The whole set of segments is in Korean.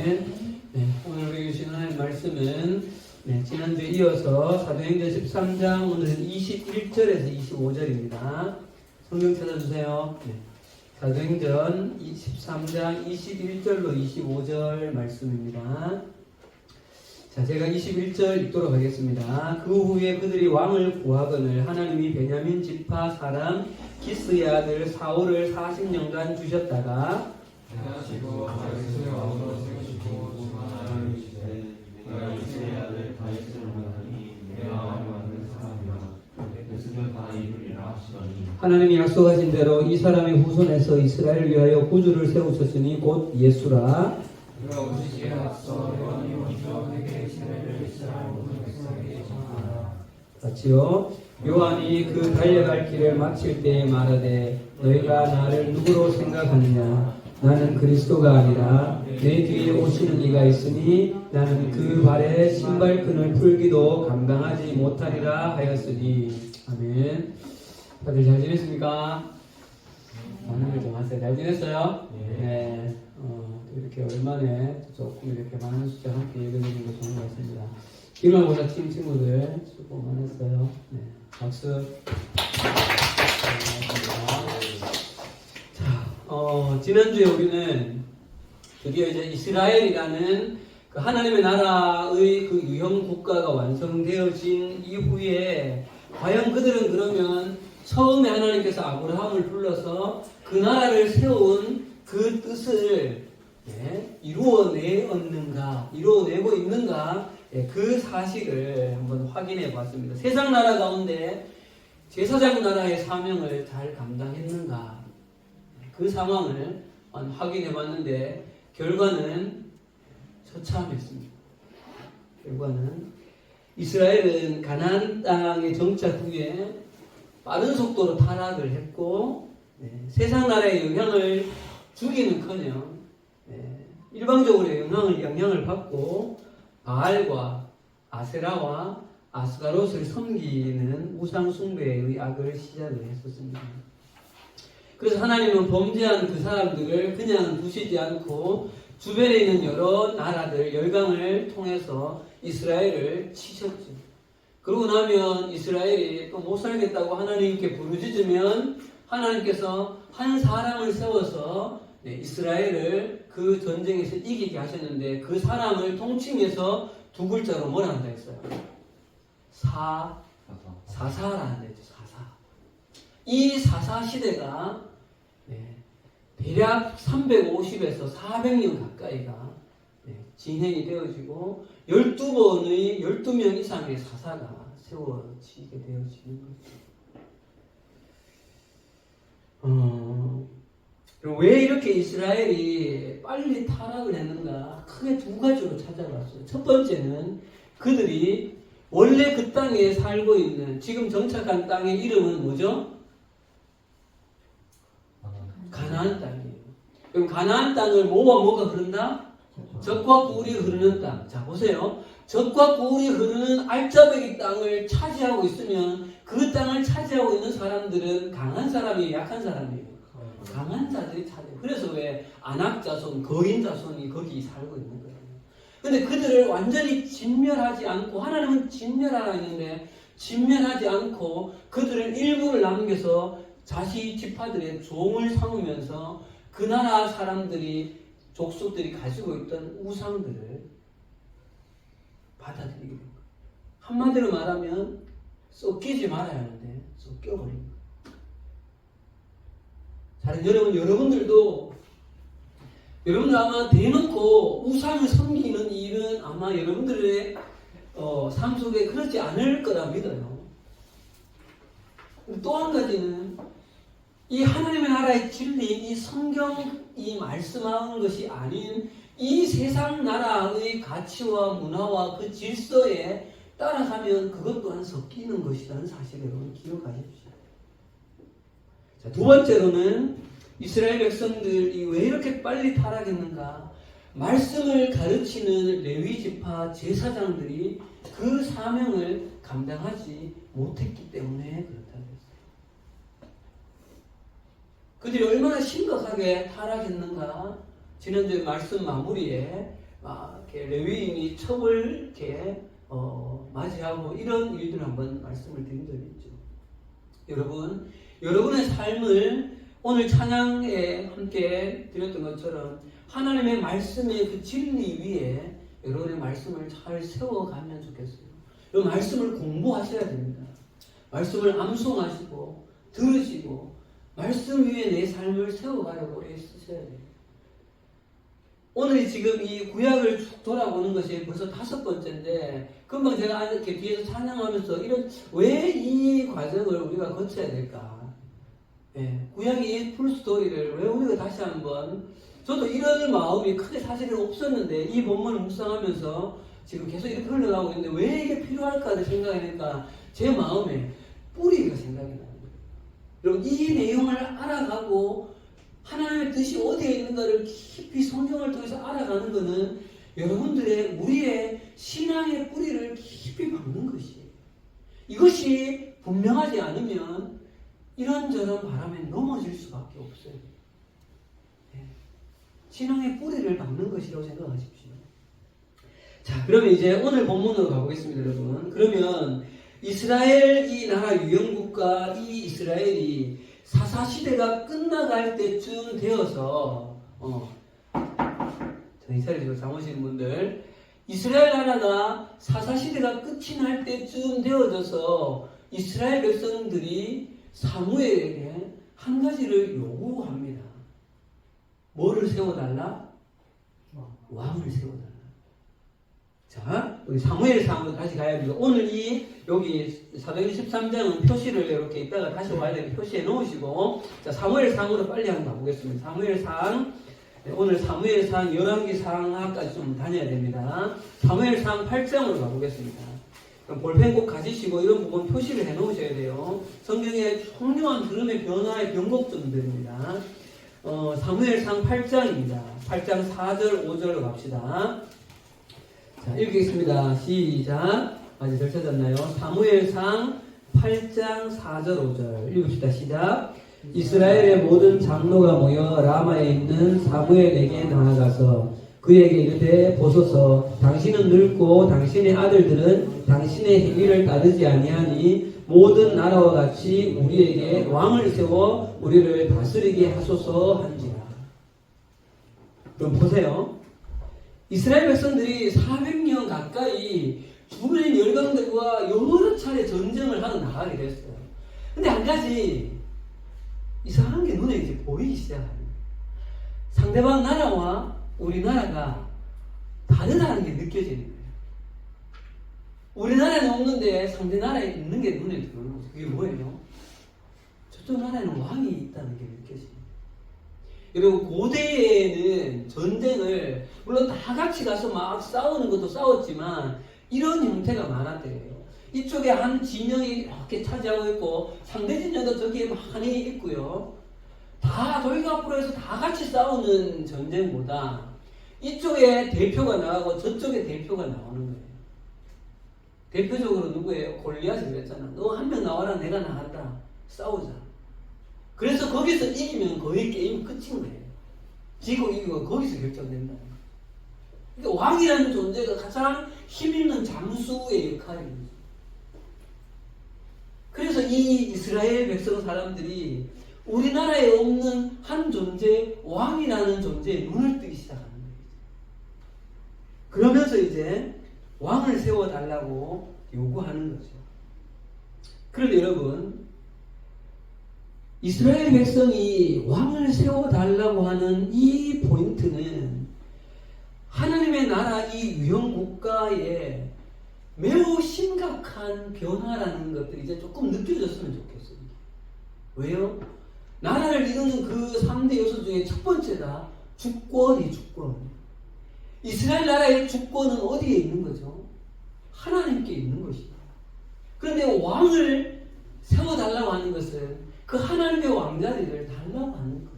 네, 오늘 우리 주신 하나님 말씀은 지난주에 이어서 사도행전 13장 오늘은 21절에서 25절입니다. 성경 찾아주세요. 사도행전 13장 21절로 25절 말씀입니다. 자, 제가 21절 읽도록 하겠습니다. 그 후에 그들이 왕을 구하거늘 하나님이 베냐민 지파 사람 기스의 아들 사울을 40년간 주셨다가 하시고 다윗의 왕으로 세우시고 주만하여 이르시되 내가 이스라엘 아들 다윗을 원하니 내가 원하는 사람이라 그것은 다 이루리라 하시더니 하나님이 약속하신 대로 이 사람의 후손에서 이스라엘을 위하여 구주를 세우셨으니 곧 예수라. 그가 오시기에 앞서 요한이 먼저 내게 이스라엘을 이스라엘 모든 백성에게 전하라. 같이요. 요한이 그 달려갈 길을 마칠 때에 말하되 너희가 나를 누구로 생각하느냐? 나는 그리스도가 아니라 내 뒤에 오시는 이가 있으니 나는 그 발에 신발끈을 풀기도 감당하지 못하리라 하였으니. 아멘. 다들 잘 지냈습니까? 많은 걸 좀 하세요. 잘 지냈어요? 네. 이렇게 오랜만에 조금 이렇게 많은 숫자 함께 읽어드리는 게 좋은 것 같습니다. 기말고사 팀 친구들 수고 많았어요. 네. 박수. 자, 지난주에 우리는 드디어 이제 이스라엘이라는 그 하나님의 나라의 그 유형 국가가 완성되어진 이후에 과연 그들은 그러면 처음에 하나님께서 아브라함을 불러서 그 나라를 세운 그 뜻을 이루어내고 있는가, 그 사실을 한번 확인해 봤습니다. 세상 나라 가운데 제사장 나라의 사명을 잘 감당했는가, 그 상황을 확인해 봤는데 결과는 처참했습니다. 결과는 이스라엘은 가나안 땅에 정착 후에 빠른 속도로 타락을 했고, 세상 나라의 영향을 주기는커녕 일방적으로 영향을 받고 바알과 아세라와 아스가롯을 섬기는 우상 숭배의 악을 시작을 했었습니다. 그래서 하나님은 범죄한 그 사람들을 그냥 두시지 않고 주변에 있는 여러 나라들, 열강을 통해서 이스라엘을 치셨죠. 그러고 나면 이스라엘이 또 못 살겠다고 하나님께 부르짖으면 하나님께서 한 사람을 세워서 이스라엘을 그 전쟁에서 이기게 하셨는데, 그 사람을 통칭해서 두 글자로 뭐라 한다 했어요? 사사라 한다 했죠. 사사. 이 사사 시대가 대략 350에서 400년 가까이가 진행이 되어지고 12명 이상의 사사가 세워지게 되어지는 거죠. 왜 이렇게 이스라엘이 빨리 타락을 했는가? 크게 두 가지로 찾아봤어요. 첫 번째는 그들이 원래 그 땅에 살고 있는, 지금 정착한 땅의 이름은 뭐죠? 가나안 땅이에요. 그럼 가나안 땅을 뭐가 흐른다? 젖과 꿀이 흐르는 땅. 자, 보세요. 젖과 꿀이 흐르는 알짜배기 땅을 차지하고 있으면 그 땅을 차지하고 있는 사람들은 강한 사람이에요, 약한 사람이에요? 강한 자들이 차지해요. 그래서 왜 아낙 자손, 거인 자손이 거기 살고 있는 거예요. 근데 그들을 완전히 진멸하지 않고, 하나님은 진멸하라 했는데 진멸하지 않고 그들을 일부를 남겨서 자시 지파들의 종을 삼으면서 그 나라 사람들이, 족속들이 가지고 있던 우상들을 받아들이게 된 거예요. 한마디로 말하면 썩기지 말아야 하는데 썩겨버린 거예요. 자, 여러분들도 아마 대놓고 우상을 섬기는 일은 아마 여러분들의 삶 속에 그렇지 않을 거라 믿어요. 또 한 가지는 이 하나님의 나라의 진리, 이 성경이 말씀하는 것이 아닌 이 세상 나라의 가치와 문화와 그 질서에 따라가면 그것 또한 섞이는 것이라는 사실을 여러분 기억하십시오. 자, 두 번째로는 이스라엘 백성들이 왜 이렇게 빨리 타락했는가? 말씀을 가르치는 레위 지파 제사장들이 그 사명을 감당하지 못했기 때문에 그렇다고 했어요. 그들이 얼마나 심각하게 타락했는가? 지난주에 말씀 마무리에 이렇게 레위인이 첩을 이렇게 맞이하고 이런 일들을 한번 말씀을 드린 적이 있죠. 여러분, 여러분의 삶을 오늘 찬양에 함께 드렸던 것처럼 하나님의 말씀의 그 진리 위에 여러분의 말씀을 잘 세워가면 좋겠어요. 이 말씀을 공부하셔야 됩니다. 말씀을 암송하시고 들으시고 말씀 위에 내 삶을 세워가려고 애쓰셔야 돼요. 오늘 지금 이 구약을 쭉 돌아보는 것이 벌써 5번째인데 금방 제가 이렇게 뒤에서 찬양하면서 왜 이 과정을 우리가 거쳐야 될까? 구약의 풀스토리를 왜 우리가 다시 한번, 저도 이런 마음이 크게 사실은 없었는데 이 본문을 묵상하면서 지금 계속 이렇게 흘러가고 있는데 왜 이게 필요할까를 생각하니까 제 마음에 뿌리가 생각이 나는 거예요. 여러분, 이 내용을 알아가고 하나님의 뜻이 어디에 있는가를 깊이 성경을 통해서 알아가는 것은 여러분들의 우리의 신앙의 뿌리를 깊이 박는 것이에요. 이것이 분명하지 않으면 이런저런 바람에 넘어질 수밖에 없어요. 신앙의 뿌리를 박는 것이라고 생각하십시오. 자, 그러면 이제 오늘 본문으로 가보겠습니다, 여러분. 그러면 이스라엘 이 나라 유형국가 이 이스라엘이 사사시대가 끝나갈 때쯤 되어서 정신 차리시고 잠오시는 분들, 이스라엘 나라가 사사시대가 끝이 날 때쯤 되어져서 이스라엘 백성들이 사무엘에게 한 가지를 요구합니다. 뭐를 세워달라? 왕을 세워달라. 자, 우리 사무엘상으로 다시 가야 됩니다. 오늘 여기 사도행전 13장은 표시를 이렇게 이따가 다시 와야 되는 표시해 놓으시고, 자, 사무엘상으로 빨리 한번 가보겠습니다. 사무엘상, 오늘 사무엘상 11기상하까지 좀 다녀야 됩니다. 사무엘상 8장으로 가보겠습니다. 그럼 볼펜 꼭 가지시고 이런 부분 표시를 해 놓으셔야 돼요. 성경의 훌륭한 흐름의 변화의 변곡점들입니다. 사무엘상 8장입니다. 8장 4절, 5절로 갑시다. 자, 읽겠습니다. 시작. 아직 잘 찾았나요? 사무엘상 8장 4절, 5절. 읽읍시다. 시작. 이스라엘의 모든 장로가 모여 라마에 있는 사무엘에게 나아가서 그에게 이르되 보소서 당신은 늙고 당신의 아들들은 당신의 행위를 따르지 아니하니 모든 나라와 같이 우리에게 왕을 세워 우리를 다스리게 하소서 한지라. 그럼 보세요. 이스라엘 백성들이 400년 가까이 주변의 열강들과 여러 차례 전쟁을 하고 나가게 됐어요. 근데 한 가지 이상한 게 눈에 이제 보이기 시작합니다. 상대방 나라와 우리나라가 다르다는 게 느껴지는 거예요. 우리나라는 없는데 상대 나라에 있는 게 눈에 들어오는 거죠. 그게 뭐예요? 저쪽 나라에는 왕이 있다는 게 느껴집니다. 여러분, 고대에는 전쟁을 물론 다 같이 가서 막 싸우는 것도 싸웠지만 이런 형태가 많았대요. 이쪽에 한 진영이 이렇게 차지하고 있고 상대 진영도 저기에 많이 있고요. 다 돌격으로 해서 다 같이 싸우는 전쟁보다 이쪽에 대표가 나가고 저쪽에 대표가 나오는 거예요. 대표적으로 누구예요? 골리앗이 그랬잖아. 너 한 명 나와라, 내가 나간다. 싸우자. 그래서 거기서 이기면 거의 게임 끝인 거예요. 지고 이기고 거기서 결정된다는 거예요. 그러니까 왕이라는 존재가 가장 힘있는 장수의 역할입니다. 그래서 이 이스라엘 백성 사람들이 우리나라에 없는 한 존재, 왕이라는 존재에 눈을 뜨기 시작하는 거예요. 그러면서 이제 왕을 세워달라고 요구하는 거죠. 그런데 여러분, 이스라엘 백성이 왕을 세워달라고 하는 이 포인트는 하나님의 나라 이 유형국가에 매우 심각한 변화라는 것들이 이제 조금 느껴졌으면 좋겠어요. 왜요? 나라를 이루는 그 3대 요소 중에 첫 번째가 주권이 주권. 이스라엘 나라의 주권은 어디에 있는 거죠? 하나님께 있는 것이다. 그런데 왕을 세워달라고 하는 것은 그 하나님의 왕자리를 달라고 하는 거예요.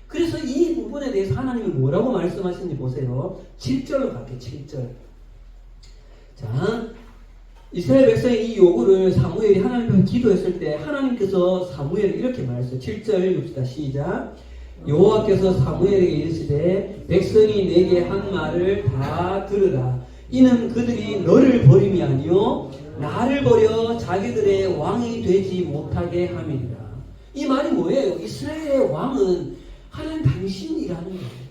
그래서 이 부분에 대해서 하나님이 뭐라고 말씀하시는지 보세요. 7절로 갈게요. 7절. 자, 이스라엘 백성의 이 요구를 사무엘이 하나님 앞에 기도했을 때 하나님께서 사무엘을 이렇게 말했어요. 7절 읽읍시다. 시작. 여호와께서 사무엘에게 이르시되 백성이 내게 한 말을 다 들으라. 이는 그들이 너를 버림이 아니요 나를 버려 자기들의 왕이 되지 못하게 함이니라. 이 말이 뭐예요? 이스라엘의 왕은 하나님 당신이라는 거예요.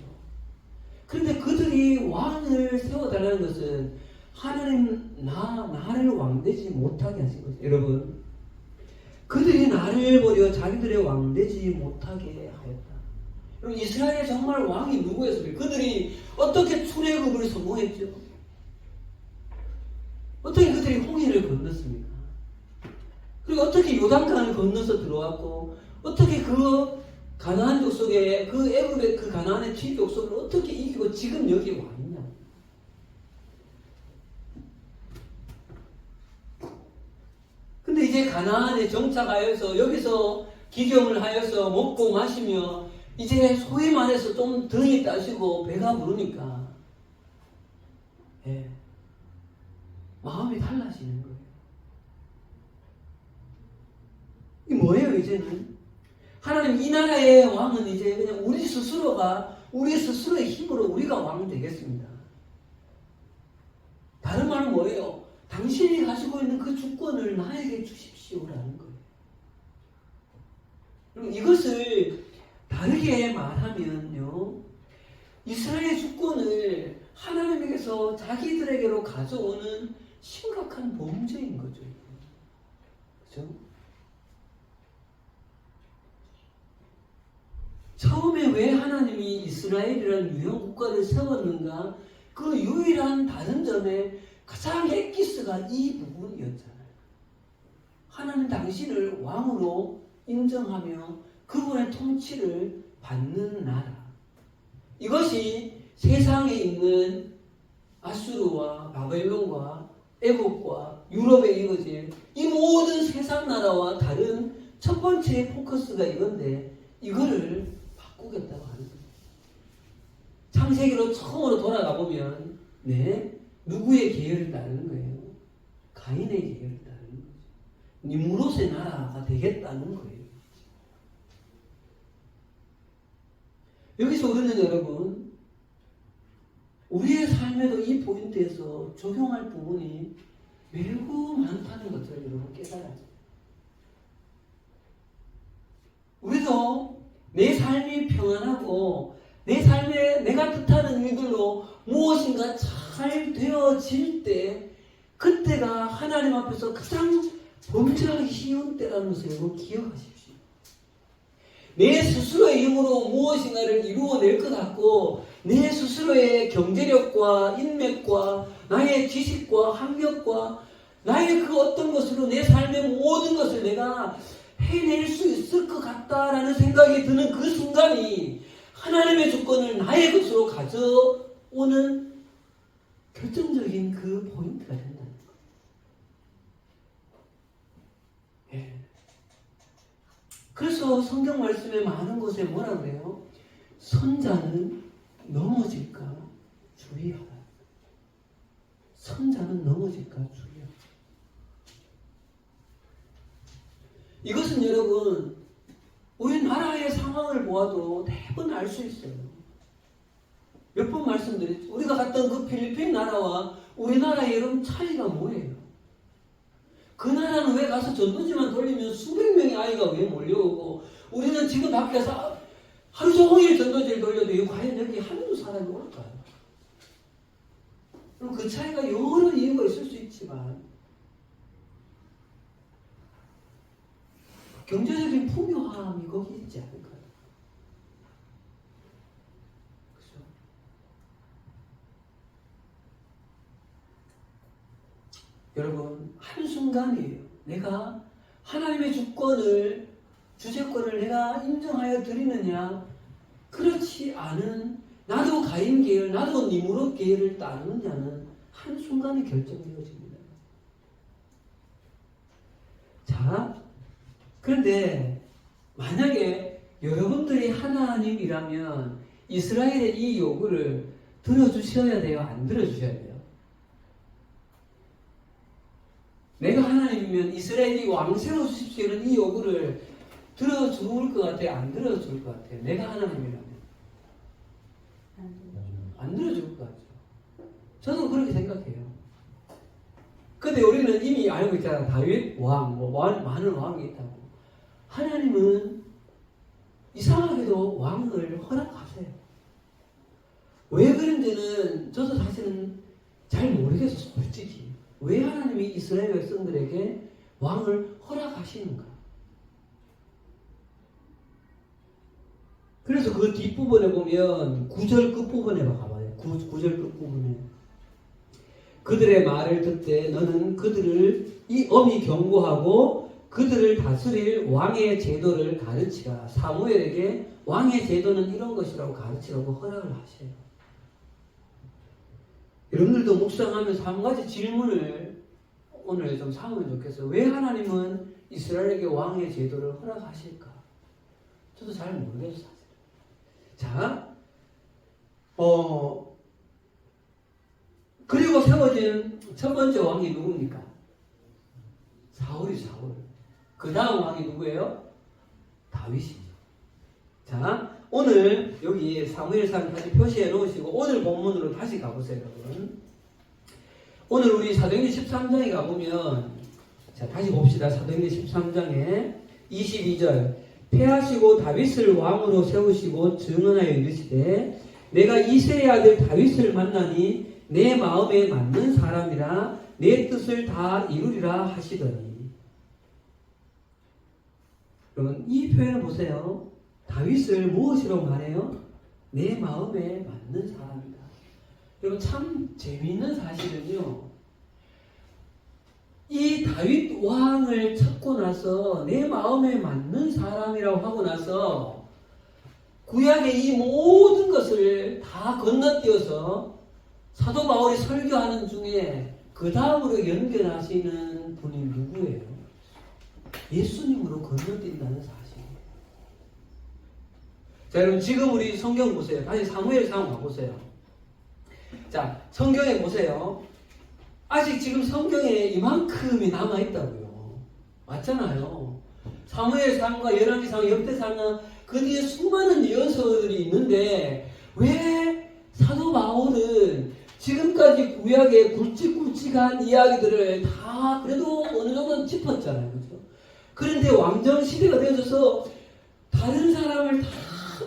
그런데 그들이 왕을 세워달라는 것은 하나님 나를 왕되지 못하게 하신 거죠. 여러분, 그들이 나를 버려 자기들의 왕되지 못하게 하였다. 여러분, 이스라엘의 정말 왕이 누구였습니까? 그들이 어떻게 출애굽을 성공했죠? 어떻게 그들이 홍해를 건넜습니까? 그리고 어떻게 요단강을 건너서 들어왔고, 어떻게 그 가나안 족속의 그 애굽의 그 가나안의 튀 족속을 어떻게 이기고 지금 여기 와 있냐? 근데 이제 가나안에 정착하여서 여기서 기경을 하여서 먹고 마시며 이제 소위 말해서 좀 등이 따시고 배가 부르니까 마음이 달라지는 거예요. 이 뭐예요 이제는? 하나님 이 나라의 왕은 이제 그냥 우리 스스로의 힘으로 우리가 왕 되겠습니다. 다른 말은 뭐예요? 당신이 가지고 있는 그 주권을 나에게 주십시오라는 거예요. 그럼 이것을 다르게 말하면요, 이스라엘의 주권을 하나님에게서 자기들에게로 가져오는 심각한 범죄인 거죠. 그렇죠? 처음에 왜 하나님이 이스라엘이라는 유형 국가를 세웠는가? 그 유일한 다른 점에 가장 엑기스가 이 부분이었잖아요. 하나님 당신을 왕으로 인정하며 그분의 통치를 받는 나라. 이것이 세상에 있는 아수르와 바벨론과 애국과 유럽에 이루어질 이 모든 세상 나라와 다른 첫 번째 포커스가 이건데, 이거를 바꾸겠다고 하는 거예요. 창세기로 처음으로 돌아가 보면 누구의 계열을 따르는 거예요? 가인의 계열을 따르는 거죠. 니무롯의 나라가 되겠다는 거예요. 여기서 우리는 여러분, 우리의 삶에도 이 포인트에서 적용할 부분이 매우 많다는 것을 여러분 깨달아야 돼요. 우리도 내 삶이 평안하고 내 삶에 내가 뜻하는 일들로 무엇인가 잘 되어질 때, 그때가 하나님 앞에서 가장 범죄하기 쉬운 때라는 것을 여러분 기억하십시오. 내 스스로의 힘으로 무엇인가를 이루어낼 것 같고, 내 스스로의 경제력과 인맥과 나의 지식과 학력과 나의 그 어떤 것으로 내 삶의 모든 것을 내가 해낼 수 있을 것 같다라는 생각이 드는 그 순간이 하나님의 주권을 나의 것으로 가져오는 결정적인 그 포인트가 된다는 거예요. 그래서 성경 말씀에 많은 곳에 뭐라 그래요? 선자는 넘어질까 주의하라. 선자는 넘어질까 주의하라. 이것은 여러분, 우리나라의 상황을 보아도 대부분 알 수 있어요. 몇 번 말씀드렸죠. 우리가 갔던 그 필리핀 나라와 우리나라의 여러분 차이가 뭐예요? 그 나라는 왜 가서 전도지만 돌리면 수백 명의 아이가 왜 몰려오고, 우리는 지금 밖에서 하루 종일 전도지를 돌려도 과연 여기 한두 사람이 올까요? 그럼 그 차이가 여러 이유가 있을 수 있지만, 경제적인 풍요함이 거기 있지 않을까요? 그렇죠? 여러분, 한순간이에요. 내가 하나님의 주재권을 내가 인정하여 드리느냐, 그렇지 않은 나도 가인 계열, 나도 니무롯 계열을 따르느냐는 한순간에 결정되어집니다. 자, 그런데 만약에 여러분들이 하나님이라면 이스라엘의 이 요구를 들어주셔야 돼요? 안 들어주셔야 돼요? 내가 하나님이면 이스라엘이 왕 세워주십시오는 이 요구를 들어줄 것 같아요? 안 들어줄 것 같아요? 내가 하나님이라면 안 들어줄 것 같죠. 저도 그렇게 생각해요. 근데 우리는 이미 알고 있잖아요. 다윗 왕, 많은 왕이 있다고. 하나님은 이상하게도 왕을 허락하세요. 왜 그런지는 저도 사실은 잘 모르겠어요. 솔직히. 왜 하나님이 이스라엘 백성들에게 왕을 허락하시는가? 그래서 그 뒷부분에 보면 9절 끝부분에 가봐요. 9절 끝부분에. 그들의 말을 듣되 너는 그들을 이 엄히 경고하고 그들을 다스릴 왕의 제도를 가르치라. 사무엘에게 왕의 제도는 이런 것이라고 가르치라고 허락을 하셔요. 여러분들도 묵상하면서 한 가지 질문을 오늘 좀 삼으면 좋겠어요. 왜 하나님은 이스라엘에게 왕의 제도를 허락하실까? 저도 잘 모르겠어요. 자, 그리고 세워진 첫 번째 왕이 누굽니까? 사울. 그 다음 왕이 누구예요? 다윗이죠. 자, 오늘 여기 사무엘상 다시 표시해 놓으시고 오늘 본문으로 다시 가보세요, 여러분. 오늘 우리 사도행전 13장에 가보면 자, 다시 봅시다. 사도행전 13장에 22절 패하시고 다윗을 왕으로 세우시고 증언하여 이르시되 내가 이새의 아들 다윗을 만나니 내 마음에 맞는 사람이라 내 뜻을 다 이루리라 하시더니. 여러분 이 표현을 보세요. 다윗을 무엇이라고 말해요? 내 마음에 맞는 사람이다. 여러분 참 재미있는 사실은요. 이 다윗 왕을 찾고 나서 내 마음에 맞는 사람이라고 하고 나서 구약의 이 모든 것을 다 건너뛰어서 사도 바울이 설교하는 중에 그 다음으로 연결하시는 분이 누구예요? 예수님으로 건너뛴다는 사실이에요. 자, 여러분 지금 우리 성경 보세요. 다시 사무엘상 가보세요. 자, 성경에 보세요. 아직 지금 성경에 이만큼이 남아있다고요. 맞잖아요. 사무엘상과 열왕기상, 역대상은 그 뒤에 수많은 예언서들이 있는데 왜 사도 바울은 지금까지 구약의 굵직굵직한 이야기들을 다 그래도 어느 정도는 짚었잖아요. 그렇죠? 그런데 왕정 시대가 되어져서 다른 사람을 다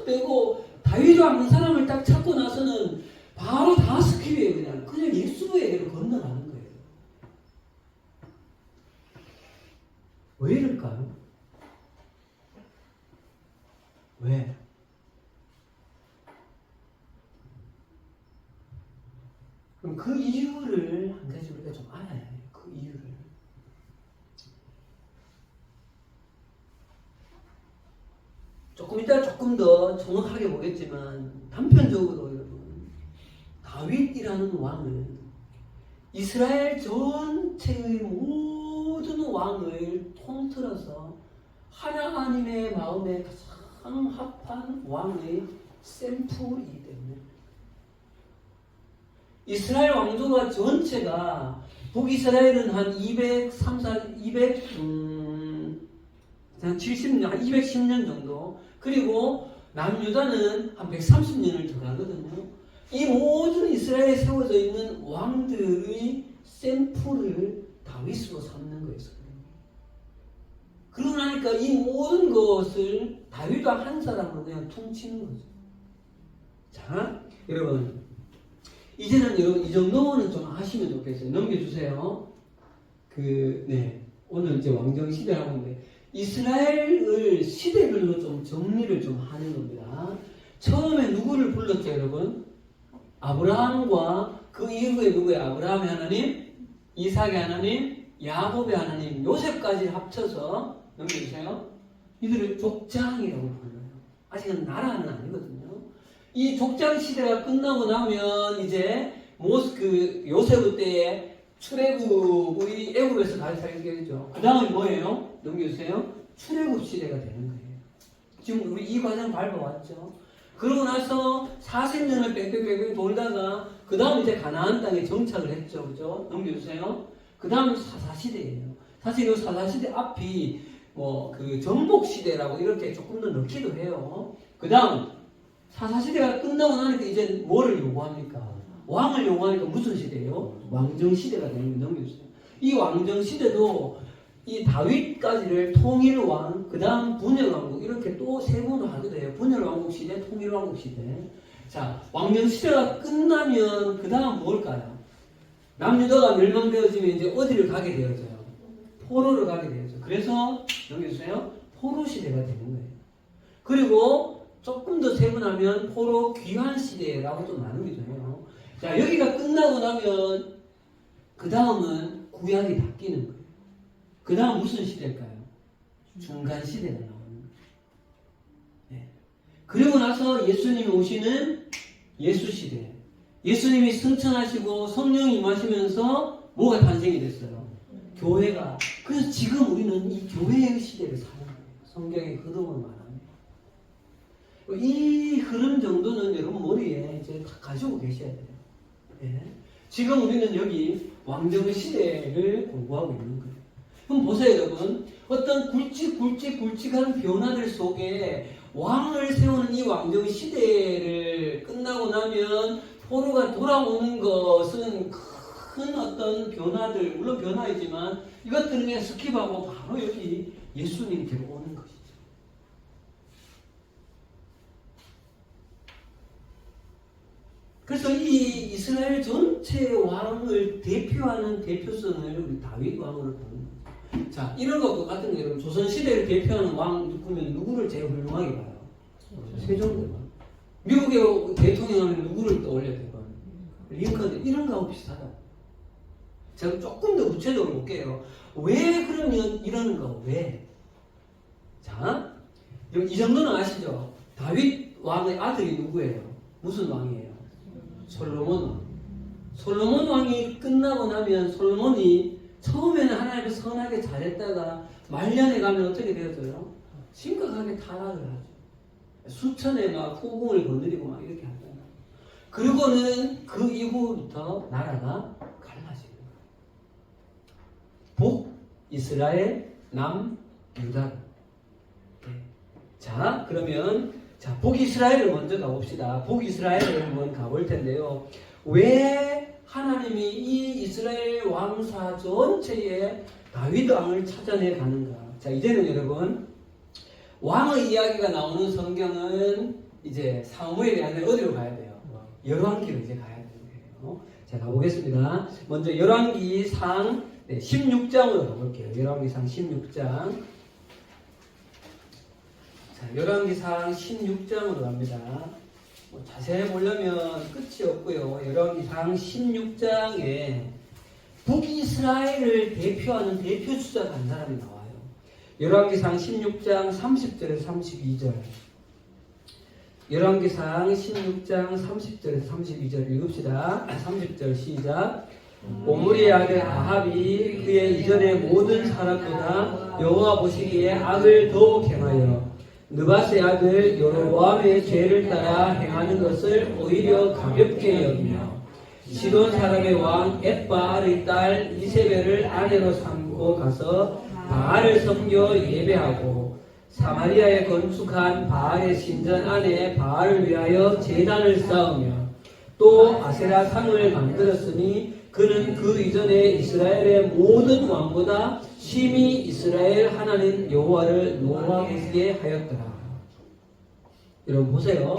빼고 다윗 왕 한 사람을 딱 찾고 나서는 바로 다 스킵이에요. 그냥 예수에게로 건너가는 거예요. 왜 이럴까요? 왜? 그럼 그 이유를 한 가지 우리가 좀 알아야 해요. 그 이유를. 조금 이따 조금 더 정확하게 보겠지만 단편적으로 여러분 다윗이라는 왕은 이스라엘 전체의 모든 왕을 통틀어서 하나님의 마음에 가장 합한 왕의 샘플이기 때문에 이스라엘 왕조가 전체가 북이스라엘은 한 210년 정도 그리고 남유다는 한 130년을 더 가거든요. 이 모든 이스라엘에 세워져 있는 왕들의 샘플을 다윗으로 삼는 거였어요. 그러고 나니까 이 모든 것을 다윗과 한 사람으로 그냥 퉁치는 거죠. 자, 여러분 이제는 여러분 이 정도는 좀 아시면 좋겠어요. 넘겨주세요. 오늘 이제 왕정 시대라고 하는데 이스라엘을 시대별로 좀 정리를 좀 하는 겁니다. 처음에 누구를 불렀죠, 여러분? 아브라함과 그 이후에 누구예요? 아브라함의 하나님, 이삭의 하나님, 야곱의 하나님, 요셉까지 합쳐서 넘겨주세요. 이들을 족장이라고 불러요. 아직은 나라는 아니거든요. 이 족장 시대가 끝나고 나면 이제 요셉 때에 출애굽의 애굽에서 다시 살게 되죠. 그 다음은 뭐예요? 넘겨주세요. 출애굽 시대가 되는 거예요. 지금 우리 이 과정 밟아왔죠. 그러고 나서 40년을 뺑뺑뺑뺑 돌다가 그 다음 이제 가나안 땅에 정착을 했죠. 그죠? 넘겨주세요. 그 다음 사사시대예요. 사실 이 사사시대 앞이 뭐 그 정복 시대라고 이렇게 조금 더 넣기도 해요. 그 다음 사사 시대가 끝나고 나니까 이제 뭐를 요구합니까? 왕을 요구하니까 무슨 시대예요? 왕정 시대가 되는 거예요. 이 왕정 시대도 이 다윗까지를 통일 왕, 그 다음 분열 왕국 이렇게 또 세 번을 하기도 해요. 분열 왕국 시대, 통일 왕국 시대. 자, 왕정 시대가 끝나면 그 다음 뭘까요? 남유다가 멸망되어지면 이제 어디를 가게 되어져요? 포로를 가게 되어져요. 그래서 여기서요 포로 시대가 되는 거예요. 그리고 조금 더 세분하면 포로 귀환 시대라고 또 나누기도 해요. 자, 여기가 끝나고 나면 그 다음은 구약이 바뀌는 거예요. 그 다음 무슨 시대일까요? 중간 시대가 나오는 거예요. 네. 그리고 나서 예수님이 오시는 예수 시대. 예수님이 승천하시고 성령이 임하시면서 뭐가 탄생이 됐어요? 교회가. 그래서 지금 우리는 이 교회의 시대를 사는 거예요. 성경의 흐름을 말합니다. 이 흐름 정도는 여러분 머리에 이제 다 가지고 계셔야 돼요. 예. 지금 우리는 여기 왕정 시대를 공부하고 있는 거예요. 그럼 보세요, 여러분. 어떤 굵직한 변화들 속에 왕을 세우는 이 왕정 시대를 끝나고 나면 포로가 돌아오는 것은 큰 어떤 변화들, 물론 변화이지만 이것들은 그냥 스킵하고 바로 여기 예수님께로 오는 것이죠. 그래서 이 이스라엘 전체 왕을 대표하는 대표성을 우리 다윗 왕으로 보는 거죠. 자, 이런 것과 같은 거 여러분, 조선시대를 대표하는 왕 누구면 누구를 제일 훌륭하게 봐요? 세종대왕. 미국의 대통령 하면 누구를 떠올려야 돼요? 링컨. 이런 거하고 비슷하다. 제가 조금 더 구체적으로 볼게요. 왜 그러면 이러는가? 왜? 자, 이 정도는 아시죠? 다윗 왕의 아들이 누구예요? 무슨 왕이에요? 솔로몬 왕. 솔로몬 왕이 끝나고 나면 솔로몬이 처음에는 하나님께 선하게 잘했다가 말년에 가면 어떻게 되어져요? 심각하게 타락을 하죠. 수천에 막 후궁을 건드리고 막 이렇게 한다. 그리고는 그 이후부터 나라가 갈라지는 거예요. 북 이스라엘, 남 유다. 자, 그러면 북이스라엘을 먼저 가봅시다. 북이스라엘을 한번 가볼 텐데요. 왜 하나님이 이 이스라엘 왕사 전체에 다윗 왕을 찾아내 가는가? 자, 이제는 여러분 왕의 이야기가 나오는 성경은 이제 사무엘이 아니라 어디로 가야 돼요? 열왕기로 이제 가야 되는 거예요. 자, 가보겠습니다. 먼저 열왕기상 16장으로 가볼게요. 열왕기상 16장. 자, 열왕기상 16장으로 갑니다. 뭐 자세히 보려면 끝이 없고요. 열왕기상 16장에 북이스라엘을 대표하는 대표 주자가 한 사람이 나와요. 열왕기상 16장 30절에서 32절. 열왕기상 16장 30절에서 32절 읽읍시다. 30절 시작. 오므리의 아들 아합이 그의 이전의 모든 사람보다 여호와 보시기에 악을 더욱 행하여 느밧의 아들 여로보암의 죄를 따라 행하는 것을 오히려 가볍게 여기며 시돈 사람의 왕 엣바알의 딸 이세벨을 아내로 삼고 가서 바알을 섬겨 예배하고 사마리아에 건축한 바알의 신전 안에 바알을 위하여 제단을 쌓으며 또 아세라 상을 만들었으니 그는 그 이전에 이스라엘의 모든 왕보다 심히 이스라엘 하나님 여호와를 노하게 하였더라. 여러분 보세요.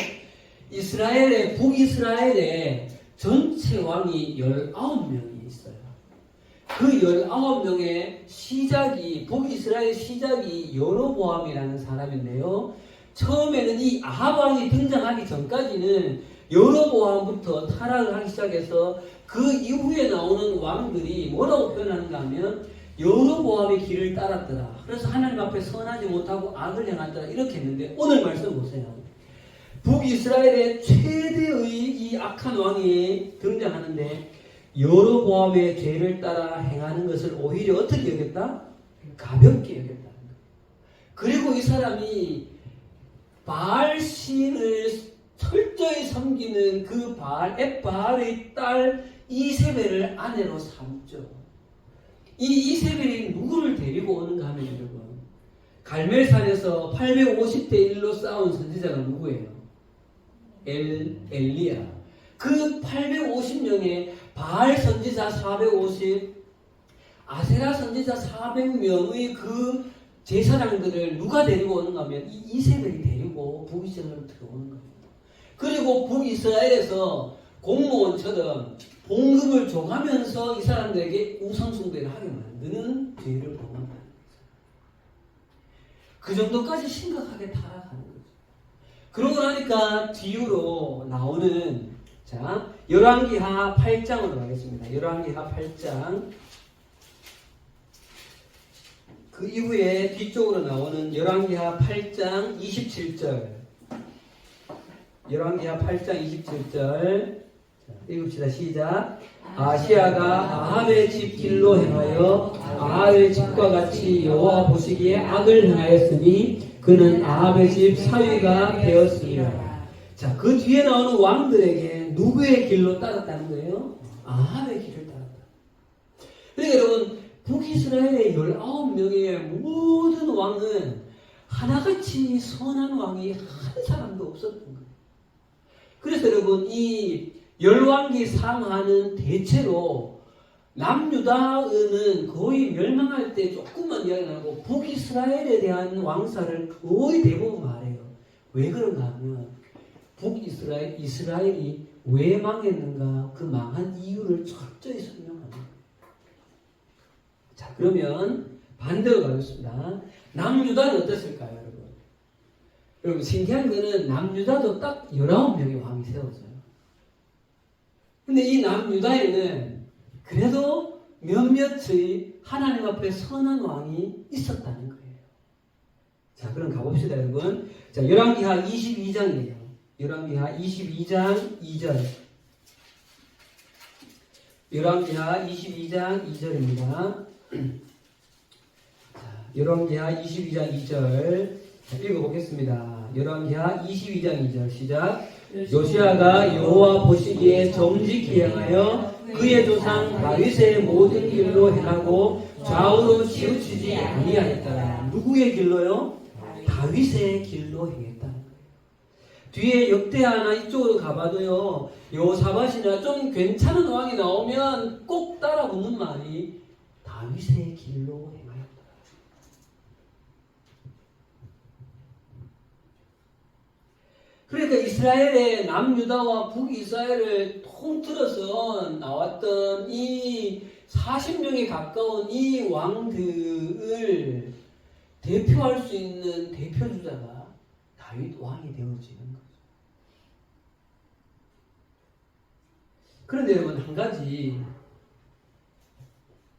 북이스라엘에 전체 왕이 19명이 있어요. 그 19명의 시작이, 북이스라엘 시작이 여로보암이라는 사람인데요. 처음에는 이 아합 왕이 등장하기 전까지는 여로보암부터 타락을 하기 시작해서 그 이후에 나오는 왕들이 뭐라고 표현하는가 하면 여로보암의 길을 따랐더라. 그래서 하나님 앞에 선하지 못하고 악을 행하더라. 이렇게 했는데 오늘 말씀 보세요. 북이스라엘의 최대의 이 악한 왕이 등장하는데 여로보암의 죄를 따라 행하는 것을 오히려 어떻게 여겼다? 가볍게 여겼다는 거예요. 그리고 이 사람이 바알 신을 철저히 섬기는 그 엣바알의 딸 이세벨을 아내로 삼죠. 이 이세벨이 누구를 데리고 오는가 하면 여러분 갈멜산에서 850대 1로 싸운 선지자가 누구예요? 엘리야. 그 850명의 바알 선지자 450, 아세라 선지자 400명의 그 제사장들을 누가 데리고 오는가 하면 이세벨이 데리고 북이스라엘로 들어오는 거예요. 그리고 북이스라엘에서 공무원처럼 봉급을 줘가면서 이 사람들에게 우상숭배를 하게 만드는 죄를 범한다는 거죠. 그 정도까지 심각하게 타락하는 거죠. 그러고 나니까 뒤로 나오는 자 열왕기하 8장으로 가겠습니다. 열왕기하 8장 그 이후에 뒤쪽으로 나오는 열왕기하 8장 27절 열왕기하 8장 27절 읽읍시다. 시작. 아시아가 아합의 집 길로 행하여 아합의 집과 같이 여호와 보시기에 악을 행하였으니 그는 아합의 집 사위가 되었습니다. 자, 그 뒤에 나오는 왕들에게 누구의 길로 따랐다는 거예요? 아합의 길을 따랐다. 그러니까 여러분 북이스라엘의 19명의 모든 왕은 하나같이 선한 왕이 한 사람도 없었던 거예요. 그래서 여러분 이 열왕기 상하는 대체로 남유다는 거의 멸망할 때 조금만 이야기 나고 북이스라엘에 대한 왕사를 거의 대부분 말해요. 왜 그런가 하면 이스라엘이 왜 망했는가 그 망한 이유를 철저히 설명합니다. 자, 그러면 반대로 가겠습니다. 남유다는 어땠을까요, 여러분? 여러분, 신기한 거는 남유다도 딱 19명의 왕이 세워져요. 근데 이 남유다에는 그래도 몇몇의 하나님 앞에 선한 왕이 있었다는 거예요. 자, 그럼 가봅시다, 여러분. 자, 열왕기하 22장이에요. 열왕기하 22장 2절. 열왕기하 22장 2절입니다. 열왕기하 22장 2절 읽어보겠습니다. 열왕기하 22장 2절 시작. 요시아가 여호와 보시기에 정직히 행하여 그의 조상 다윗의 모든 길로 행하고 좌우로 치우치지 아니하였다. 누구의 길로요? 다윗의 길로 행했다는 거예요. 뒤에 역대하나 이쪽으로 가봐도요, 여호사밧이나 좀 괜찮은 왕이 나오면 꼭 따라붙는 말이 다윗의 길로 행하였다. 그러니까 이스라엘의 남유다와 북이스라엘을 통틀어서 나왔던 이 40명에 가까운 이 왕들을 대표할 수 있는 대표주자가 다윗 왕이 되어지는 거죠. 그런데 여러분 한 가지,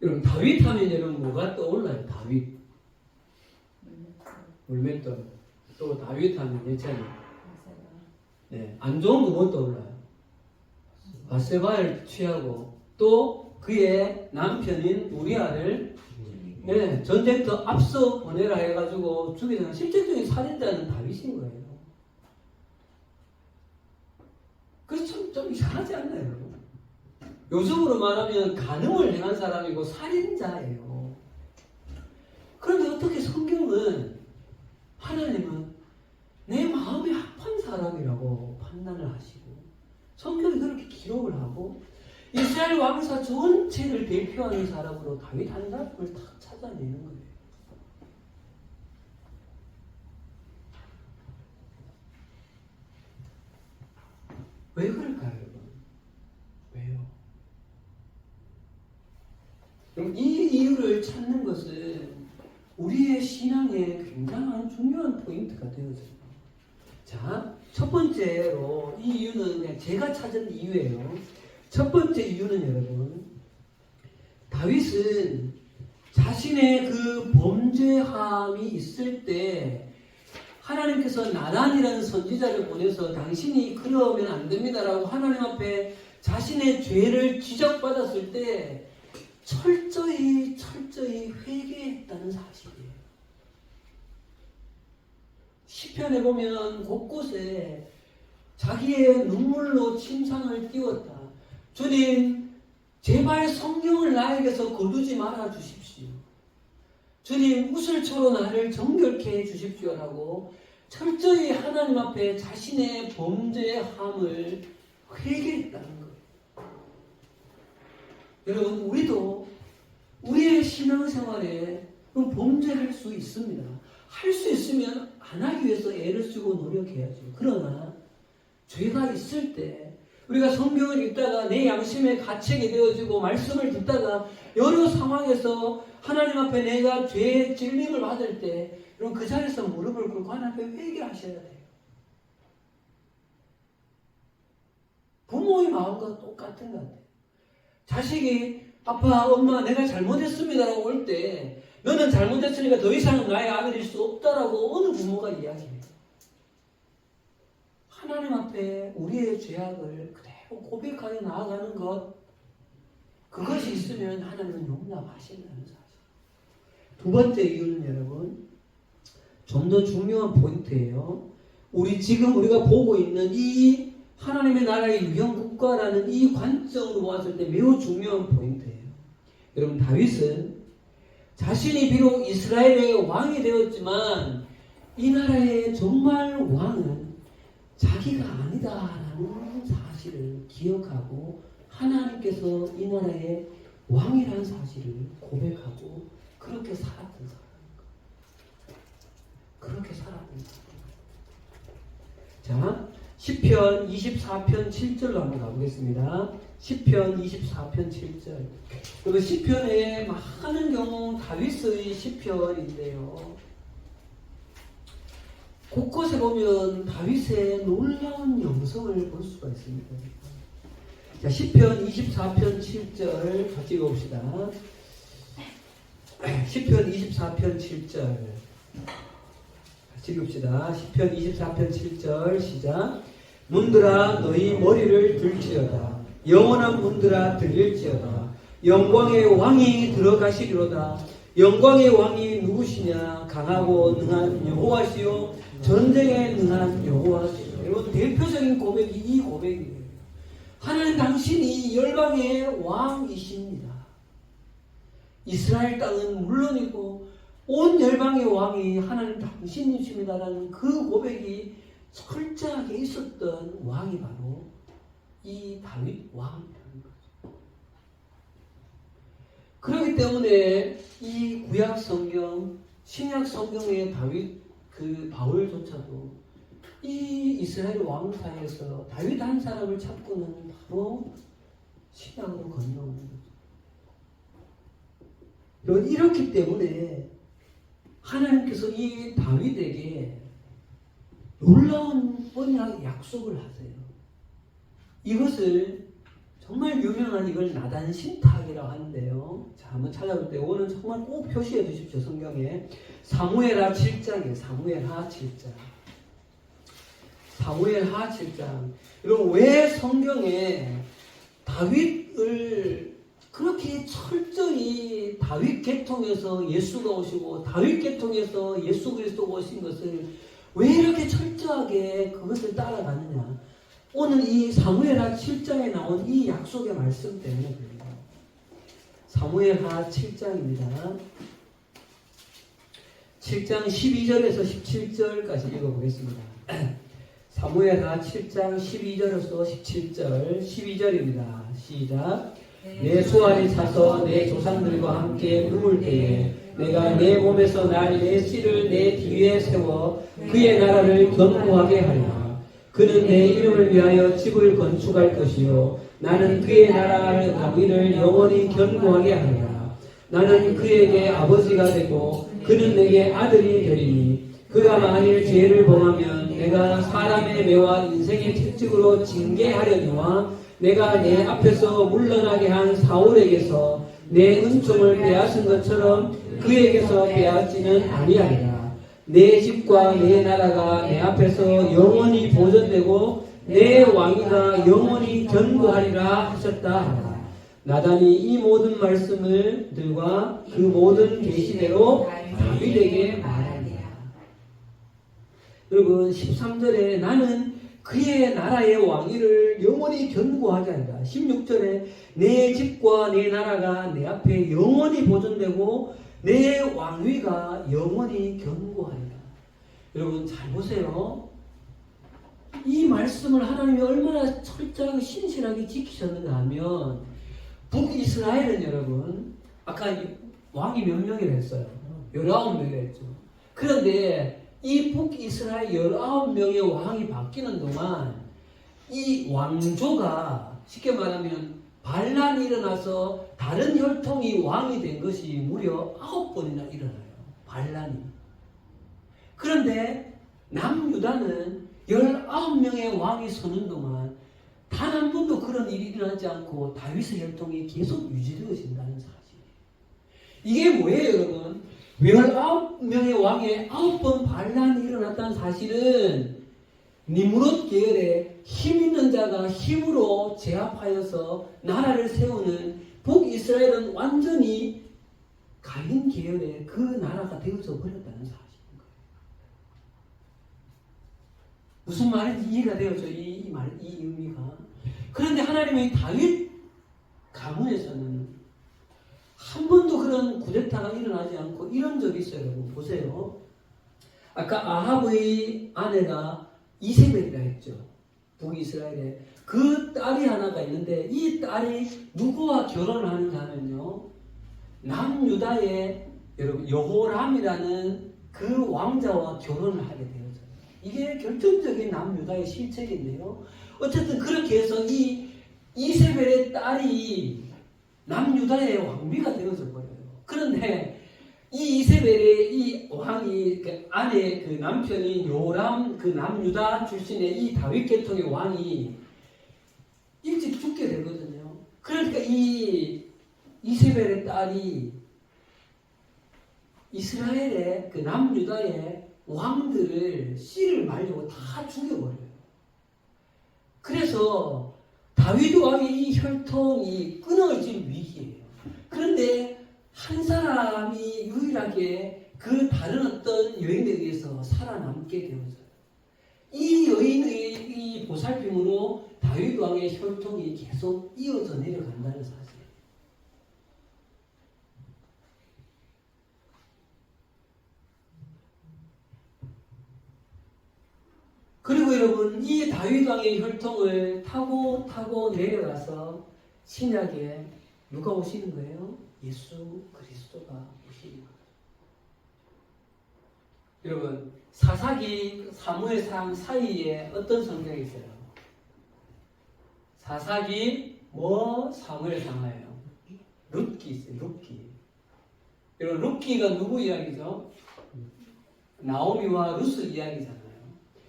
여러분 다윗 하면 여러분 뭐가 떠올라요? 다윗 물맷돌. 또 다윗 하면 예찬이 네, 안 좋은 거 뭐 떠올라요? 바세바를 취하고 또 그의 남편인 우리아를 네, 전쟁터 앞서 보내라 해가지고 죽이는 실질적인 살인자는 다윗인 거예요. 그래서 좀 이상하지 않나요, 여러분? 요즘으로 말하면 간음을 행한 사람이고 살인자예요. 그런데 어떻게 성경은 하나님은 내 마음에 합한 사람이라고 판단을 하시고 성경이 그렇게 기록을 하고 이스라엘 왕사 전체를 대표하는 사람으로 다윗 한 사람을 딱 찾아내는 거예요. 왜 그럴까요, 여러분? 왜요? 그럼 이 이유를 찾는 것은 우리의 신앙에 굉장한 중요한 포인트가 되어져요. 자, 첫 번째로 이 이유는 그냥 제가 찾은 이유예요. 첫 번째 이유는 여러분, 다윗은 자신의 그 범죄함이 있을 때 하나님께서 나단이라는 선지자를 보내서 당신이 그러면 안 됩니다라고 하나님 앞에 자신의 죄를 지적받았을 때 철저히 회개했다는 사실이에요. 시편에 보면 곳곳에 자기의 눈물로 침상을 띄웠다. 주님, 제발 성령을 나에게서 거두지 말아 주십시오. 주님 우슬초로 나를 정결케 해 주십시오라고 철저히 하나님 앞에 자신의 범죄함을 회개했다는 거예요. 여러분, 우리도 우리의 신앙생활에 범죄할 수 있습니다. 할 수 있으면 안 하기 위해서 애를 쓰고 노력해야죠. 그러나 죄가 있을 때 우리가 성경을 읽다가 내 양심에 갇히게 되어지고 말씀을 듣다가 여러 상황에서 하나님 앞에 내가 죄의 찔림을 받을 때 여러분 그 자리에서 무릎을 꿇고 하나님 앞에 회개하셔야 돼요. 부모의 마음과 똑같은 것 같아요. 자식이 아빠, 엄마 내가 잘못했습니다라고 올 때 너는 잘못했으니까 더 이상은 나의 아들일 수 없다라고 어느 부모가 이야기해요. 하나님 앞에 우리의 죄악을 그대로 고백하여 나아가는 것, 그것이 있으면 하나님은 용납하신다는 사실. 두 번째 이유는 여러분 좀 더 중요한 포인트예요. 지금 우리가 보고 있는 이 하나님의 나라의 유형국가라는 이 관점으로 보았을 때 매우 중요한 포인트예요. 여러분, 다윗은 자신이 비록 이스라엘의 왕이 되었지만 이 나라의 정말 왕은 자기가 아니다라는 사실을 기억하고 하나님께서 이 나라의 왕이라는 사실을 고백하고 그렇게 살았던 사람입니다. 그렇게 살았던 사람입니다. 자, 시편 24편 7절로 한번 가보겠습니다. 시편 24편 7절. 그리고 시편에 많은 경우 다윗의 시편인데요. 곳곳에 보면 다윗의 놀라운 영성을 볼 수가 있습니다. 자, 시편 24편 7절 같이 읽어봅시다. 시편 24편 7절 같이 읽읍시다. 시편 24편 7절 시작. 문들아 너희 머리를 들지어다. 영원한 문들아 들릴지어다. 영광의 왕이 들어가시리로다. 영광의 왕이 누구시냐? 강하고 능한 여호와시요 전쟁에 능한 여호와시요. 여러분, 대표적인 고백이 이 고백이에요. 하나님 당신이 열방의 왕이십니다. 이스라엘 땅은 물론이고 온 열방의 왕이 하나님 당신이십니다라는 그 고백이 철저하게 있었던 왕이 바로 이 다윗 왕이라는 거죠. 그렇기 때문에 이 구약 성경, 신약 성경의 다윗 바울조차도 이 이스라엘 왕 사이에서 다윗 한 사람을 찾고는 바로 신약으로 건너오는 거죠. 이렇기 때문에 하나님께서 이 다윗에게 놀라운 언약 약속을 하세요. 이것을 정말 유명한 이걸 나단 신탁이라고 하는데요. 자, 한번 찾아볼 때 오늘 정말 꼭 표시해 두십시오. 성경에 사무엘하 7장이에요. 사무엘하 7장. 사무엘하 7장. 여러분, 왜 성경에 다윗을 그렇게 철저히 다윗 계통에서 예수가 오시고 다윗 계통에서 예수 그리스도가 오신 것을 왜 이렇게 철저하게 그것을 따라가느냐? 오늘 이 사무엘하 7장에 나온 이 약속의 말씀 때문에 그래요. 사무엘하 7장입니다. 7장 12절에서 17절까지 읽어보겠습니다. 사무엘하 7장 12절에서 17절 12절입니다. 시작. 내 수알이 차서 내 조상들과 함께 굶을 때에 내가 내 몸에서 날 내 씨를 내 뒤에 세워 그의 나라를 견고하게 하리라. 그는 내 이름을 위하여 집을 건축할 것이요 나는 그의 나라를 다윗을 영원히 견고하게 하리라. 나는 그에게 아버지가 되고 그는 내게 아들이 되리니 그가 만일 죄를 범하면 내가 사람의 매와 인생의 채찍으로 징계하려니와 내가 내 앞에서 물러나게 한 사울에게서 내 은총을 빼앗은 것처럼 그에게서 빼앗지는 아니하리라. 내 집과 내 나라가 내 앞에서 영원히 보존되고 내 왕위가 영원히 견고하리라 하셨다. 나단이 이 모든 말씀들과 그 모든 계시대로 다윗에게 말하니라. 여러분, 13절에 나는 그의 나라의 왕위를 영원히 견고하게 한다. 16절에 내 집과 내 나라가 내 앞에 영원히 보존되고 내 왕위가 영원히 견고하리라. 여러분 잘 보세요. 이 말씀을 하나님이 얼마나 철저하게 신실하게 지키셨는가 하면 북이스라엘은 여러분 아까 왕이 몇 명이라 했어요? 19명이라 했죠. 그런데 이 북이스라엘 19명의 왕이 바뀌는 동안 이 왕조가 쉽게 말하면 반란이 일어나서 다른 혈통이 왕이 된 것이 무려 9번이나 일어나요. 반란이. 그런데 남유다는 19명의 왕이 서는 동안 단 한 번도 그런 일이 일어나지 않고 다윗의 혈통이 계속 유지되어진다는 사실. 이게 뭐예요, 여러분? 19명의 왕에 9번 반란이 일어났다는 사실은 니므롯 계열의 힘 있는 자가 힘으로 제압하여서 나라를 세우는 북이스라엘은 완전히 가인 계열의 그 나라가 되어져 버렸다는 사실인 거예요. 무슨 말인지 이해가 되었죠? 이 의미가. 그런데 하나님의 다윗 가문에서는 한 번도 그런 쿠데타가 일어나지 않고 이런 적이 있어요. 여러분 보세요. 아까 아합의 아내가 이세벨이라 했죠. 북이스라엘에 그 딸이 하나가 있는데 이 딸이 누구와 결혼을 하는가 하면요, 남유다의 여러분 여호람이라는 그 왕자와 결혼을 하게 되어져요. 이게 결정적인 남유다의 실책인데요. 어쨌든 그렇게 해서 이 이세벨의 딸이 남유다의 왕비가 되어져 버려요. 그런데 이 이세벨의 이 왕이 그 아내 그 남편이 요람 그 남유다 출신의 이 다윗 계통의 왕이 일찍 죽게 되거든요. 그러니까 이 이세벨의 딸이 이스라엘의 그 남유다의 왕들을 씨를 말리고 다 죽여버려요. 그래서 다윗 왕의 이 혈통이 끊어질 위기예요. 그런데 한 사람이 유일하게 그 다른 어떤 여인에 의해서 살아남게 되어져요. 이 여인의 이 보살핌으로 다윗 왕의 혈통이 계속 이어져 내려간다는 사실. 그리고 여러분 이 다윗 왕의 혈통을 타고 내려가서 신약에 누가 오시는 거예요? 예수 그리스도가 오시는 거예요. 여러분 사사기 사무엘상 사이에 어떤 성경이 있어요? 사사기 사무엘상이에요. 룻기 있어요. 룻기. 여러분 룻기가 누구 이야기죠? 나오미와 루스 이야기잖아요.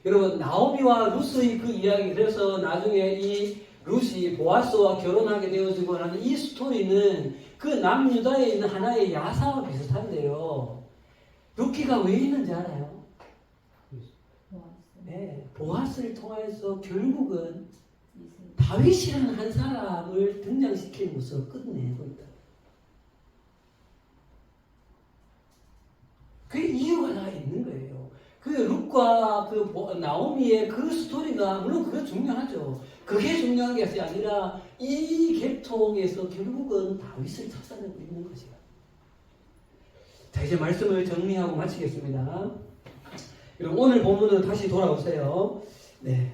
여러분 나오미와 루스의 그 이야기, 그래서 나중에 이 루시 보아스와 결혼하게 되어지고 하는 이 스토리는 그 남유다에 있는 하나의 야사와 비슷한데요. 룻기가 왜 있는지 알아요? 네, 보아스를 통해서 결국은 다윗이라는 한 사람을 등장시키는 것으로 끝내고 있다. 그 이유가 다 있는 거예요. 그 룻과 그 나오미의 그 스토리가 물론 그게 중요하죠. 그게 중요한 것이 아니라 이 계통에서 결국은 다윗을 찾아내고 있는 것이야. 자, 이제 말씀을 정리하고 마치겠습니다. 여러분 오늘 본문으로 다시 돌아오세요. 네,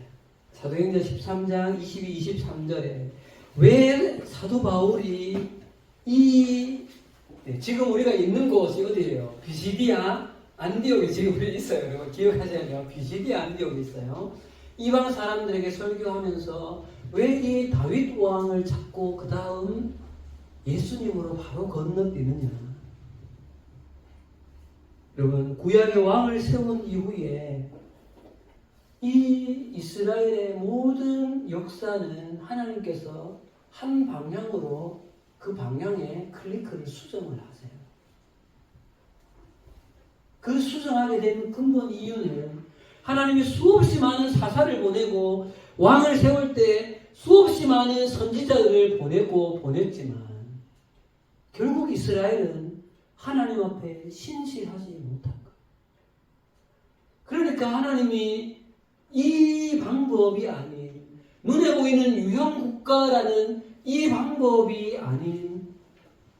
사도행전 13장 22, 23절에 왜 사도 바울이 지금 우리가 있는 곳이 어디예요? 비시디아 안디옥에 지금 우리 있어요. 여러분 기억하셔야 돼요. 비시디아 안디옥에 있어요. 이방 사람들에게 설교하면서 왜 이 다윗 왕을 찾고 그 다음 예수님으로 바로 건너뛰느냐. 여러분 구약의 왕을 세운 이후에 이 이스라엘의 모든 역사는 하나님께서 한 방향으로 그 방향에 클리크를 수정을 하세요. 그 수정하게 된 근본 이유는 하나님이 수없이 많은 사사를 보내고 왕을 세울 때 수없이 많은 선지자들을 보냈지만 결국 이스라엘은 하나님 앞에 신실하지 못한 거예요. 그러니까 하나님이 이 방법이 아닌 눈에 보이는 유형국가라는 이 방법이 아닌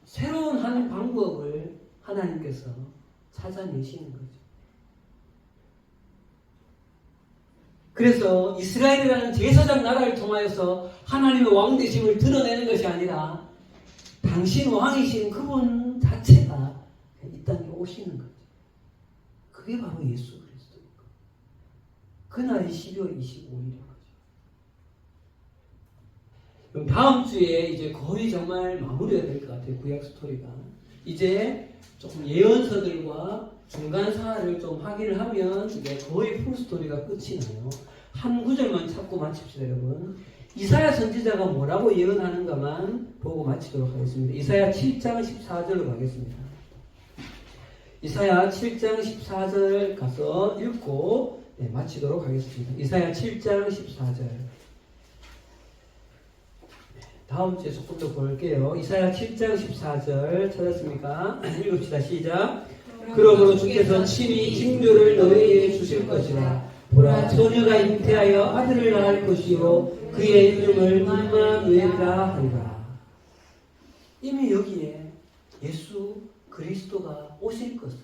새로운 한 방법을 하나님께서 찾아내시는 거죠. 그래서 이스라엘이라는 제사장 나라를 통하여서 하나님의 왕되심을 드러내는 것이 아니라 당신 왕이신 그분 자체가 이 땅에 오시는 거죠. 그게 바로 예수 그리스도입니다. 그날이 12월 25일인 거죠. 그럼 다음 주에 이제 거의 정말 마무리가 될 것 같아요. 구약 스토리가. 이제 조금 예언서들과 중간 사화를 좀 확인을 하면 이제 거의 풀 스토리가 끝이 나요. 한 구절만 찾고 마칩시다, 여러분. 이사야 선지자가 뭐라고 예언하는가만 보고 마치도록 하겠습니다. 이사야 7장 14절로 가겠습니다. 이사야 7장 14절 가서 읽고 마치도록 하겠습니다. 이사야 7장 14절. 다음 주에 조금 더 볼게요. 이사야 7장 14절 찾았습니까? 읽읍시다. 시작. 그러므로 주께서 친히 징조를 너희에게 주실 것이라. 보라, 처녀가 잉태하여 아들을 낳을 것이요 그의 이름을 임마누엘이라 하리라. 이미 여기에 예수 그리스도가 오실 것을